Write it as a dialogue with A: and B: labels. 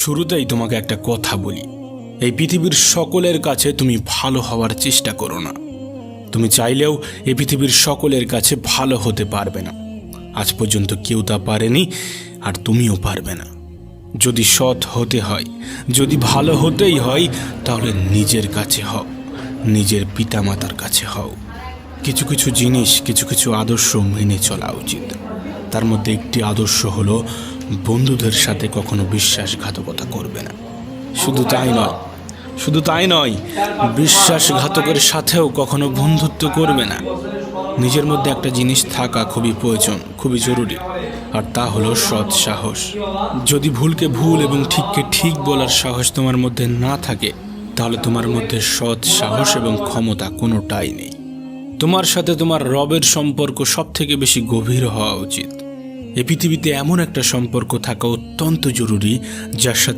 A: শুরুতেই তোমাকে একটা কথা বলি, এই পৃথিবীর সকলের কাছে তুমি ভালো হওয়ার চেষ্টা করো না। তুমি চাইলেও এই পৃথিবীর সকলের কাছে ভালো হতে পারবে না। আজ পর্যন্ত কেউ তা পারেনি, আর তুমিও পারবে না। যদি সৎ হতে হয়, যদি ভালো হতেই হয়, তাহলে নিজের কাছে হও, নিজের পিতামাতার কাছে হও। কিছু কিছু জিনিস, কিছু কিছু আদর্শ মেনে চলা উচিত। তার মধ্যে একটি আদর্শ হলো বন্ধুদের সাথে কখনো বিশ্বাসঘাতকতা করবে না। শুধু তাই নয়, বিশ্বাসঘাতকের সাথেও কখনো বন্ধুত্ব করবে না। নিজের মধ্যে একটা জিনিস থাকা খুবই প্রয়োজন, খুবই জরুরি, আর তা হলো সৎ সাহস। যদি ভুলকে ভুল এবং ঠিককে ঠিক বলার সাহস তোমার মধ্যে না থাকে, তাহলে তোমার মধ্যে সৎ সাহস এবং ক্ষমতা কোনোটাই নেই। তোমার সাথে তোমার রবের সম্পর্ক সব থেকে বেশি গভীর হওয়া উচিত। এই পৃথিবীতে এমন একটা সম্পর্ক থাকা অত্যন্ত জরুরি, যার সাথে